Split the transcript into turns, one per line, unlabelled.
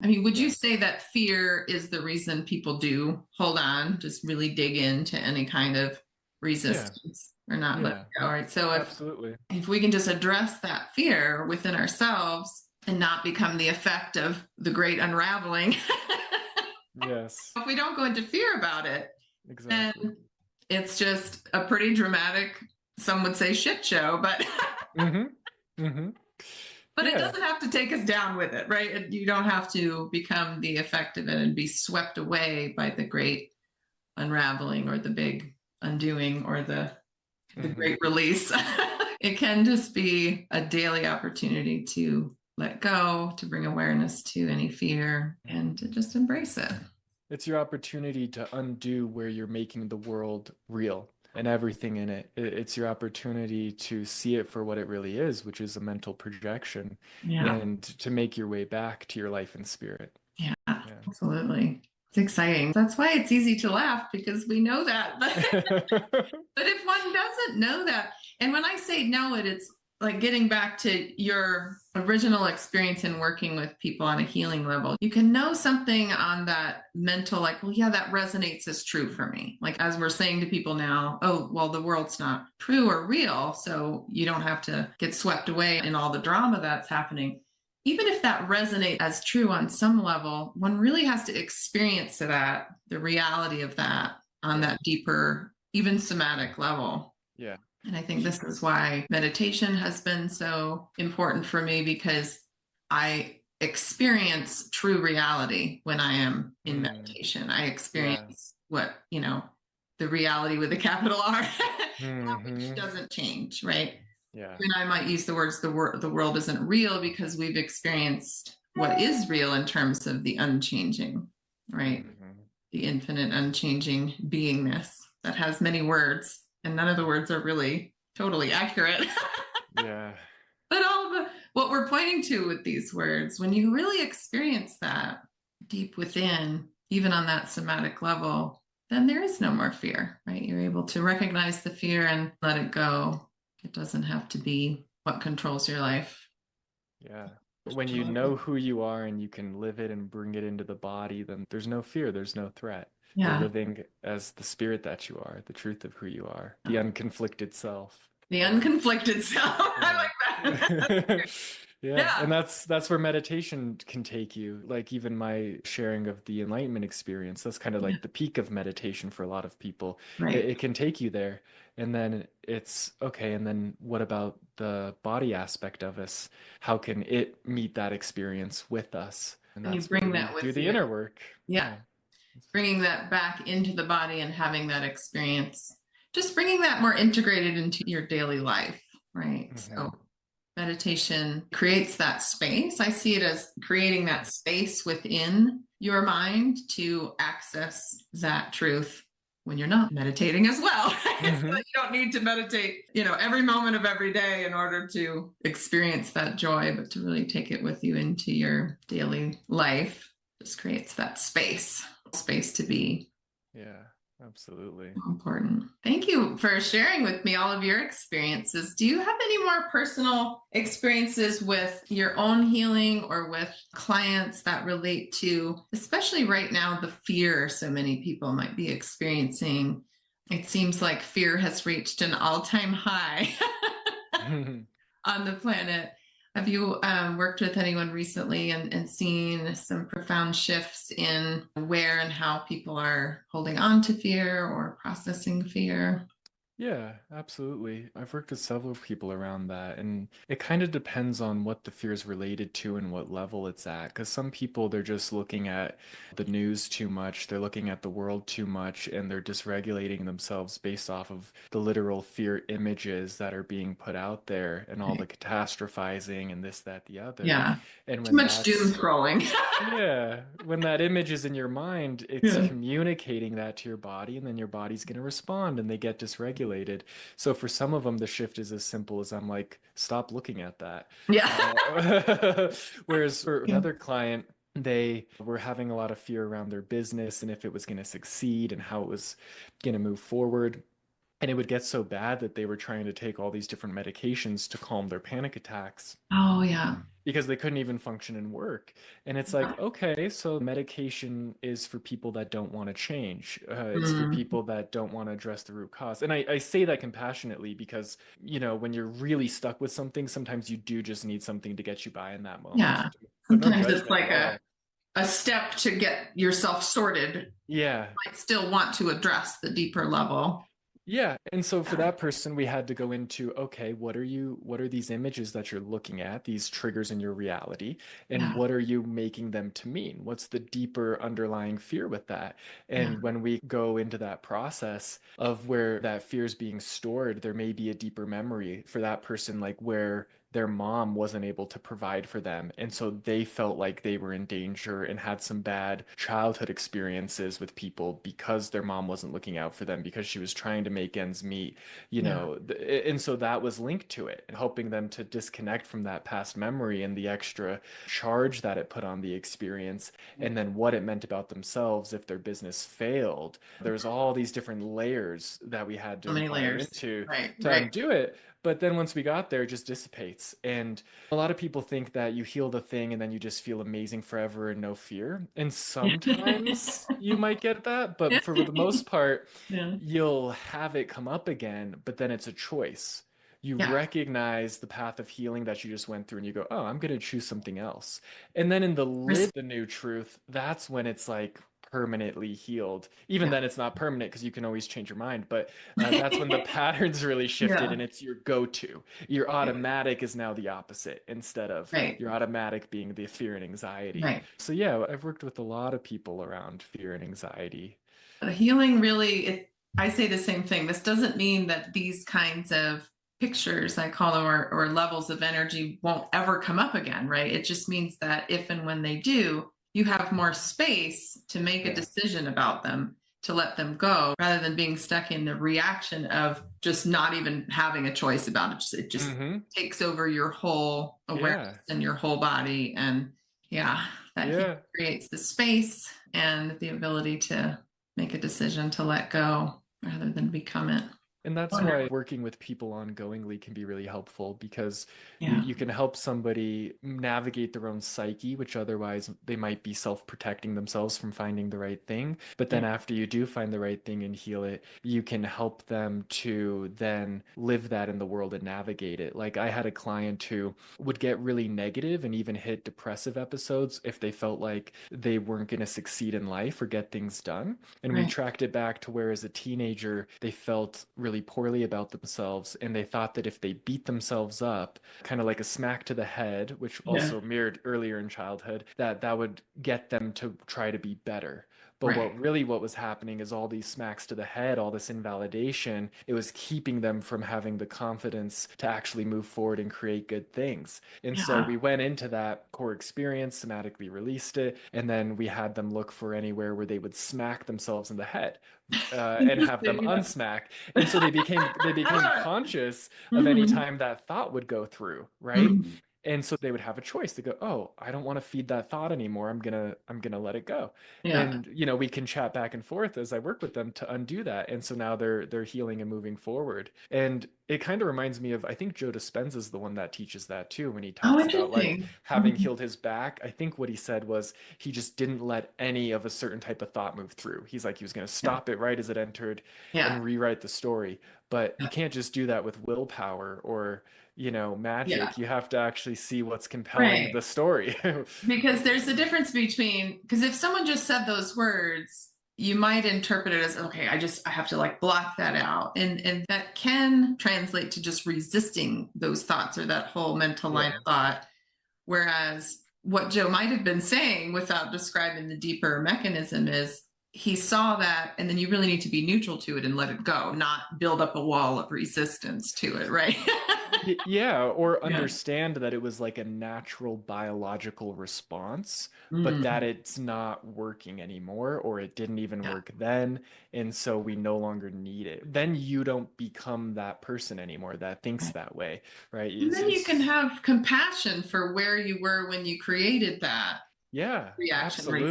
I mean, would you
Yeah.
say that fear is the reason people do hold on, just really dig into any kind of
Yeah.
resistance or not let it
Yeah.
go? All right. So
Absolutely.
if we can just address that fear within ourselves and not become the effect of the great unraveling,
Yes.
if we don't go into fear about it, then
Exactly.
it's just a pretty dramatic, some would say shit show, but
Mm-hmm. Mm-hmm.
but it
Yeah.
doesn't have to take us down with it, right? You don't have to become the effect of it and be swept away by the great unraveling or the big undoing or the
Mm-hmm.
great release. It can just be a daily opportunity to let go, to bring awareness to any fear, and to just embrace it.
It's your opportunity to undo where you're making the world real and everything in it. It's your opportunity to see it for what it really is, which is a mental projection,
Yeah,
and to make your way back to your life and spirit.
yeah,
Yeah.
absolutely. It's exciting. That's why it's easy to laugh because we know that. But if one doesn't know that, and when I say know it, it's like getting back to your original experience in working with people on a healing level. You can know something on that mental, like, well, yeah, that resonates as true for me. Like, as we're saying to people now, oh, well, the world's not true or real. So you don't have to get swept away in all the drama that's happening. Even if that resonates as true on some level, one really has to experience that, the reality of that on
Yeah.
that deeper, even somatic level.
Yeah.
And I think this is why meditation has been so important for me because I experience true reality when I am in
Mm,
meditation. I
yeah.
experience the reality with a capital R, which
Hmm.
doesn't change, right?
Yeah.
And I might use the words the world isn't real because we've experienced what is real in terms of the unchanging, right?
Hmm.
The infinite unchanging beingness that has many words, and none of the words are really totally accurate.
Yeah.
But all of what we're pointing to with these words, when you really experience that deep within, even on that somatic level, then there is no more fear, right? You're able to recognize the fear and let it go. It doesn't have to be what controls your life.
Yeah. When you know who you are and you can live it and bring it into the body, then there's no fear, there's no threat. You're
Yeah.
living as the spirit that you are, the truth of who you are, the unconflicted self.
The
Yeah.
unconflicted self. I
Yeah.
like that.
Yeah, and
Yeah.
that's where meditation can take you. Like even my sharing of the enlightenment experience, that's kind of
Yeah.
like the peak of meditation for a lot of people.
Right.
It can take you there, and then it's okay, and then what about the body aspect of us? How can it meet that experience with us? And
And you
that's where
bring
we
that
do
with
the
you.
inner work.
Yeah.
Yeah.
Bringing that back into the body and having that experience, just bringing that more integrated into your daily life, right?
Hmm.
So meditation creates that space. I see it as creating that space within your mind to access that truth when you're not meditating as well. So
Hmm.
you don't need to meditate, every moment of every day in order to experience that joy, but to really take it with you into your daily life just creates that space to be.
Yeah, absolutely.
Important. Thank you for sharing with me all of your experiences. Do you have any more personal experiences with your own healing or with clients that relate to, especially right now, the fear so many people might be experiencing? It seems like fear has reached an all-time high on the planet. Have you worked with anyone recently and seen some profound shifts in where and how people are holding on to fear or processing fear?
Yeah, absolutely. I've worked with several people around that, and it kind of depends on what the fear is related to and what level it's at. Because some people, they're just looking at the news too much, they're looking at the world too much, and they're dysregulating themselves based off of the literal fear images that are being put out there and all
Right.
the catastrophizing and this, that, the other.
Yeah.
And
Too
when
much doom
that's
scrolling.
yeah, when that image is in your mind, it's
Yeah.
communicating that to your body, and then your body's going to respond and they get dysregulated. So for some of them, the shift is as simple as I'm like, stop looking at that.
Yeah.
Whereas for
Yeah.
another client, they were having a lot of fear around their business and if it was going to succeed and how it was going to move forward. And it would get so bad that they were trying to take all these different medications to calm their panic attacks.
Oh, yeah.
because they couldn't even function in work. And it's like, okay, so medication is for people that don't want to change. It's for
Mm,
people that don't want to address the root cause. And I say that compassionately because, when you're really stuck with something, sometimes you do just need something to get you by in that moment.
yeah.
But no
Sometimes it's
judgment
like
at all.
a step to get yourself sorted.
Yeah.
Might still want to address the deeper level.
Yeah, and so for
Yeah.
that person, we had to go into, okay, what are these images that you're looking at, these triggers in your reality, and
Yeah.
what are you making them to mean? What's the deeper underlying fear with that?
Yeah.
And when we go into that process of where that fear is being stored, there may be a deeper memory for that person, like where their mom wasn't able to provide for them. And so they felt like they were in danger and had some bad childhood experiences with people because their mom wasn't looking out for them because she was trying to make ends meet,
Yeah.
and so that was linked to it and helping them to disconnect from that past memory and the extra charge that it put on the experience and then what it meant about themselves if their business failed. There's all these different layers that we had to
So many
inquire
layers.
into
Right.
to
Right.
undo it. But then once we got there, it just dissipates. And a lot of people think that you heal the thing and then you just feel amazing forever and no fear. And sometimes you might get that, but for the most part,
Yeah.
you'll have it come up again, but then it's a choice. You
Yeah.
recognize the path of healing that you just went through and you go, oh, I'm going to choose something else. And then in the new truth, that's when it's like permanently healed. Even
Yeah.
then, it's not permanent because you can always change your mind. But that's when the patterns really shifted
Yeah.
and it's your go-to. Your automatic is now the opposite instead of
Right.
your automatic being the fear and anxiety.
Right.
So yeah, I've worked with a lot of people around fear and anxiety.
The healing really, I say the same thing. This doesn't mean that these kinds of pictures, I call them, or levels of energy won't ever come up again, right? It just means that if and when they do, you have more space to make a
Yeah.
decision about them, to let them go, rather than being stuck in the reaction of just not even having a choice about it. It just
Mm-hmm.
takes over your whole awareness
Yeah.
and your whole body. And yeah, that he
Yeah.
creates the space and the ability to make a decision to let go rather than become it.
And that's
Wonder.
why working with people ongoingly can be really helpful because
Yeah.
you can help somebody navigate their own psyche, which otherwise they might be self-protecting themselves from finding the right thing. But
Yeah.
then after you do find the right thing and heal it, you can help them to then live that in the world and navigate it. Like I had a client who would get really negative and even hit depressive episodes if they felt like they weren't going to succeed in life or get things done. And we
Right.
tracked it back to where as a teenager, they felt really poorly about themselves and they thought that if they beat themselves up, kind of like a smack to the head, which
Yeah.
also mirrored earlier in childhood, that would get them to try to be better. But
Right.
what was happening is all these smacks to the head, all this invalidation, it was keeping them from having the confidence to actually move forward and create good things. And so
Yeah.
we went into that core experience, somatically released it, and then we had them look for anywhere where they would smack themselves in the head and have them
Interesting.
unsmack. And so they became
Yeah.
conscious of any
Mhm.
time that thought would go through, right?
Mhm.
And so they would have a choice. They go, "Oh, I don't want to feed that thought anymore. I'm gonna let it go."
Yeah.
And we can chat back and forth as I work with them to undo that. And so now they're healing and moving forward. And it kind of reminds me of, I think Joe Dispenza is the one that teaches that too when he
Oh,
talks about like
interesting.
having
Mhm.
healed his back. I think what he said was he just didn't let any of a certain type of thought move through. He's like he was going to
Yeah.
stop it right as it entered
Yeah.
and rewrite the story. But you
Yeah.
can't just do that with willpower or
Yeah.
magic. You have to actually see what's compelling
Right.
the story.
Because there's a difference between, because if someone just said those words, you might interpret it as, okay, I have to like block that out. And that can translate to just resisting those thoughts or that whole mental line
Yeah.
of thought. Whereas what Joe might have been saying without describing the deeper mechanism is he saw that, and then you really need to be neutral to it and let it go, not build up a wall of resistance to it, right?
Yeah, or
Yeah.
understand that it was like a natural biological response, but that
Mm.
it's not working anymore, or it didn't even
Yeah.
work then, and so we no longer need it. Then you don't become that person anymore that thinks
Right.
that way, right?
And then you can have compassion for where you were when you created that
Yeah,
reaction,
absolutely.